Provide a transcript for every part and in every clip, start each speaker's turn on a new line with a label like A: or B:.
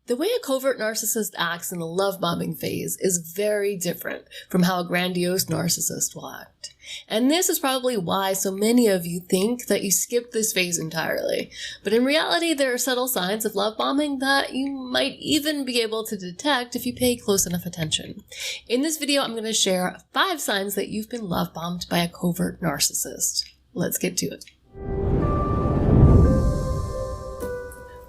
A: The way a covert narcissist acts in the love bombing phase is very different from how a grandiose narcissist will act. And this is probably why so many of you think that you skip this phase entirely. But in reality, there are subtle signs of love bombing that you might even be able to detect if you pay close enough attention. In this video, I'm going to share 5 signs that you've been love bombed by a covert narcissist. Let's get to it.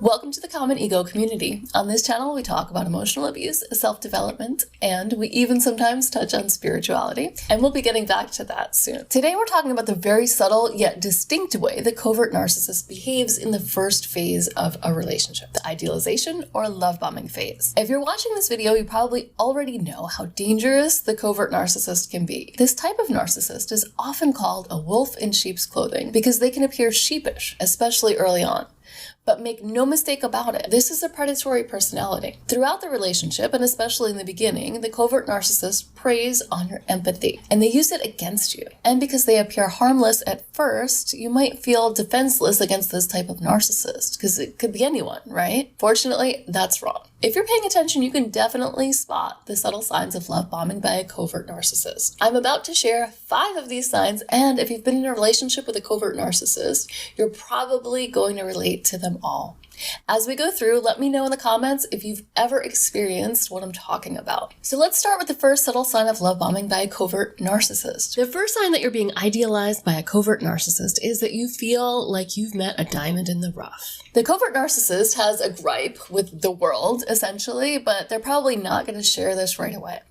A: Welcome to the Common Ego community. On this channel, we talk about emotional abuse, self-development, and we even sometimes touch on spirituality, and we'll be getting back to that soon. Today, we're talking about the very subtle yet distinct way the covert narcissist behaves in the first phase of a relationship, the idealization or love bombing phase. If you're watching this video, you probably already know how dangerous the covert narcissist can be. This type of narcissist is often called a wolf in sheep's clothing because they can appear sheepish, especially early on. But make no mistake about it, this is a predatory personality. Throughout the relationship, and especially in the beginning, the covert narcissist preys on your empathy, and they use it against you. And because they appear harmless at first, you might feel defenseless against this type of narcissist, because it could be anyone, right? Fortunately, that's wrong. If you're paying attention, you can definitely spot the subtle signs of love bombing by a covert narcissist. I'm about to share 5 of these signs, and if you've been in a relationship with a covert narcissist, you're probably going to relate to them all. As we go through, let me know in the comments if you've ever experienced what I'm talking about. So let's start with the first subtle sign of love bombing by a covert narcissist. The first sign that you're being idealized by a covert narcissist is that you feel like you've met a diamond in the rough. The covert narcissist has a gripe with the world, essentially, but they're probably not going to share this right away.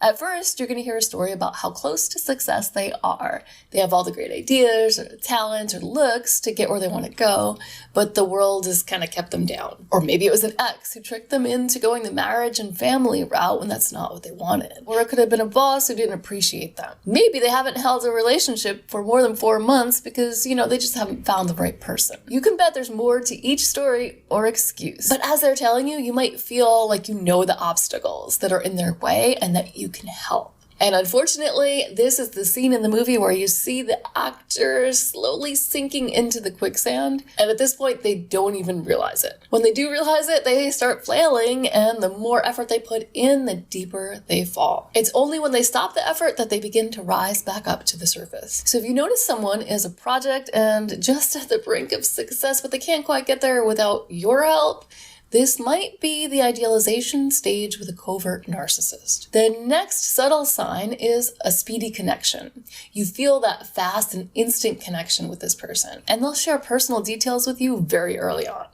A: At first, you're going to hear a story about how close to success they are. They have all the great ideas or talent or looks to get where they want to go, but the world has kind of kept them down. Or maybe it was an ex who tricked them into going the marriage and family route when that's not what they wanted. Or it could have been a boss who didn't appreciate them. Maybe they haven't held a relationship for more than 4 months because, they just haven't found the right person. You can bet there's more to each story or excuse. But as they're telling you, you might feel like you know the obstacles that are in their way and that you can help. And unfortunately, this is the scene in the movie where you see the actor slowly sinking into the quicksand, and at this point, they don't even realize it. When they do realize it, they start flailing, and the more effort they put in, the deeper they fall. It's only when they stop the effort that they begin to rise back up to the surface. So if you notice someone is a project and just at the brink of success, but they can't quite get there without your help, this might be the idealization stage with a covert narcissist. The next subtle sign is a speedy connection. You feel that fast and instant connection with this person, and they'll share personal details with you very early on.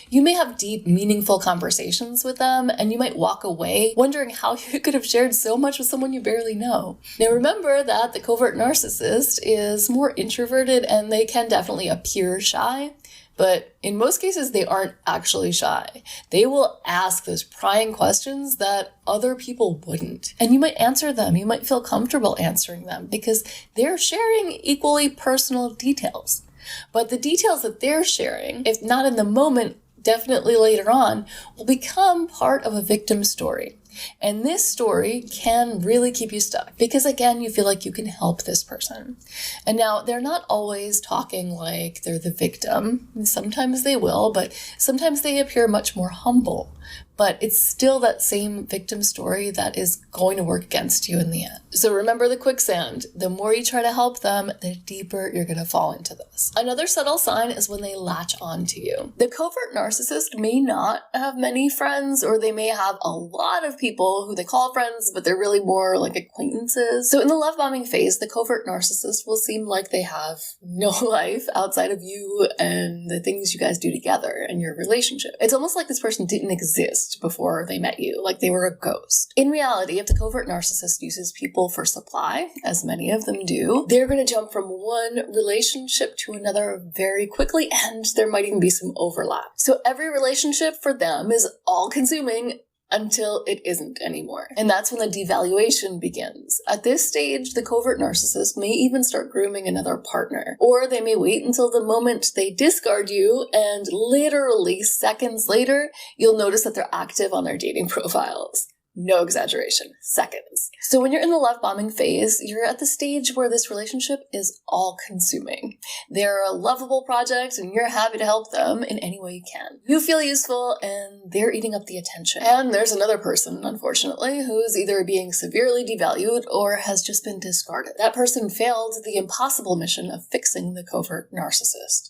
A: You may have deep, meaningful conversations with them, and you might walk away wondering how you could have shared so much with someone you barely know. Now remember that the covert narcissist is more introverted, and they can definitely appear shy. But in most cases, they aren't actually shy. They will ask those prying questions that other people wouldn't. And you might answer them. You might feel comfortable answering them because they're sharing equally personal details. But the details that they're sharing, if not in the moment, definitely later on, will become part of a victim story. And this story can really keep you stuck because, again, you feel like you can help this person. And now they're not always talking like they're the victim. Sometimes they will, but sometimes they appear much more humble. But it's still that same victim story that is going to work against you in the end. So remember the quicksand. The more you try to help them, the deeper you're going to fall into this. Another subtle sign is when they latch on to you. The covert narcissist may not have many friends, or they may have a lot of people who they call friends, but they're really more like acquaintances. So in the love bombing phase, the covert narcissist will seem like they have no life outside of you and the things you guys do together and your relationship. It's almost like this person didn't exist before they met you, like they were a ghost. In reality, if the covert narcissist uses people for supply, as many of them do, they're going to jump from one relationship to another very quickly, and there might even be some overlap. So every relationship for them is all-consuming until it isn't anymore. And that's when the devaluation begins. At this stage, the covert narcissist may even start grooming another partner, or they may wait until the moment they discard you, and literally seconds later, you'll notice that they're active on their dating profiles. No exaggeration, seconds. So when you're in the love bombing phase, you're at the stage where this relationship is all-consuming. They're a lovable project and you're happy to help them in any way you can. You feel useful and they're eating up the attention. And there's another person, unfortunately, who's either being severely devalued or has just been discarded. That person failed the impossible mission of fixing the covert narcissist.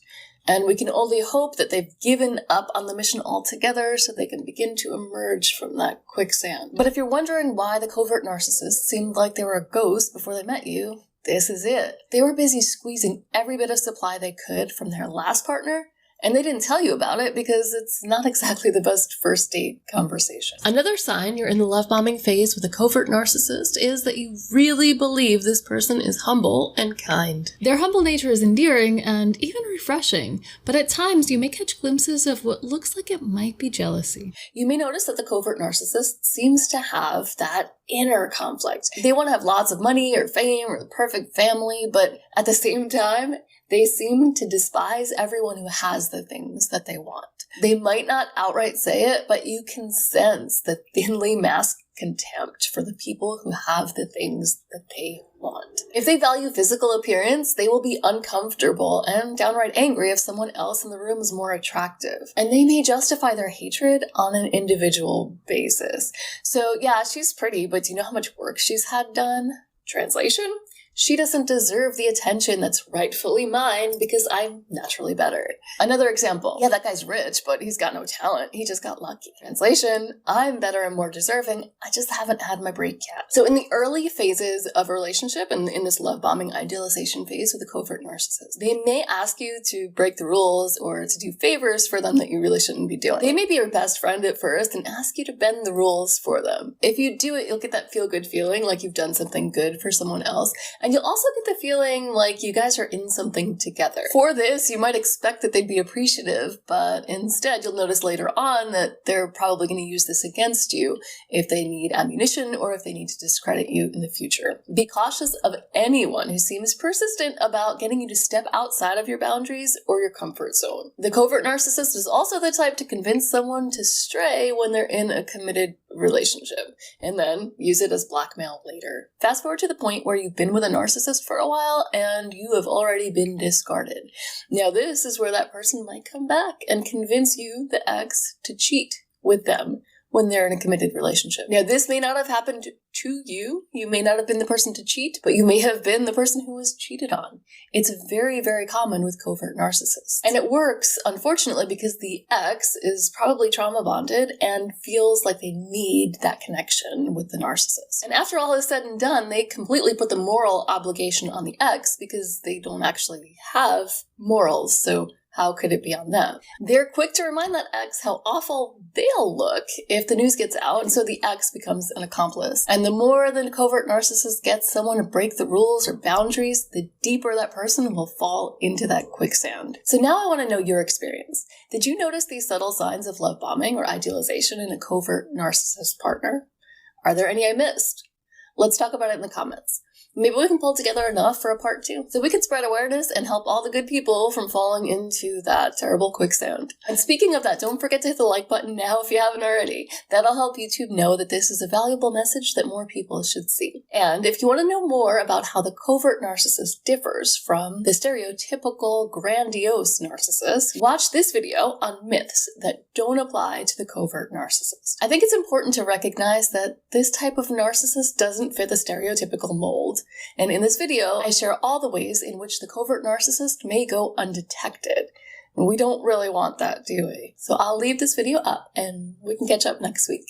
A: And we can only hope that they've given up on the mission altogether so they can begin to emerge from that quicksand. But if you're wondering why the covert narcissist seemed like they were a ghost before they met you, this is it. They were busy squeezing every bit of supply they could from their last partner, and they didn't tell you about it because it's not exactly the best first date conversation. Another sign you're in the love bombing phase with a covert narcissist is that you really believe this person is humble and kind.
B: Their humble nature is endearing and even refreshing, but at times you may catch glimpses of what looks like it might be jealousy.
A: You may notice that the covert narcissist seems to have that inner conflict. They want to have lots of money or fame or the perfect family, but at the same time, they seem to despise everyone who has the things that they want. They might not outright say it, but you can sense the thinly masked contempt for the people who have the things that they want. If they value physical appearance, they will be uncomfortable and downright angry if someone else in the room is more attractive. And they may justify their hatred on an individual basis. So yeah, she's pretty, but do you know how much work she's had done? Translation? She doesn't deserve the attention that's rightfully mine because I'm naturally better. Another example. Yeah, that guy's rich, but he's got no talent. He just got lucky. Translation. I'm better and more deserving. I just haven't had my break yet. So in the early phases of a relationship and in this love bombing idealization phase with a covert narcissist, they may ask you to break the rules or to do favors for them that you really shouldn't be doing. They may be your best friend at first and ask you to bend the rules for them. If you do it, you'll get that feel-good feeling like you've done something good for someone else. And you'll also get the feeling like you guys are in something together. For this, you might expect that they'd be appreciative, but instead you'll notice later on that they're probably going to use this against you if they need ammunition or if they need to discredit you in the future. Be cautious of anyone who seems persistent about getting you to step outside of your boundaries or your comfort zone. The covert narcissist is also the type to convince someone to stray when they're in a committed relationship, and then use it as blackmail later. Fast forward to the point where you've been with a narcissist for a while and you have already been discarded. Now this is where that person might come back and convince you, the ex, to cheat with them when they're in a committed relationship. Now this may not have happened to you. You may not have been the person to cheat, but you may have been the person who was cheated on. It's very, very common with covert narcissists. And it works, unfortunately, because the ex is probably trauma bonded and feels like they need that connection with the narcissist. And after all is said and done, they completely put the moral obligation on the ex because they don't actually have morals. So how could it be on them? They're quick to remind that ex how awful they'll look if the news gets out, and so the ex becomes an accomplice. And the more the covert narcissist gets someone to break the rules or boundaries, the deeper that person will fall into that quicksand. So now I want to know your experience. Did you notice these subtle signs of love bombing or idealization in a covert narcissist partner? Are there any I missed? Let's talk about it in the comments. Maybe we can pull together enough for a part 2 so we can spread awareness and help all the good people from falling into that terrible quicksand. And speaking of that, don't forget to hit the like button now if you haven't already. That'll help YouTube know that this is a valuable message that more people should see. And if you want to know more about how the covert narcissist differs from the stereotypical grandiose narcissist, watch this video on myths that don't apply to the covert narcissist. I think it's important to recognize that this type of narcissist doesn't fit the stereotypical mold. And in this video, I share all the ways in which the covert narcissist may go undetected. And we don't really want that, do we? So I'll leave this video up and we can catch up next week.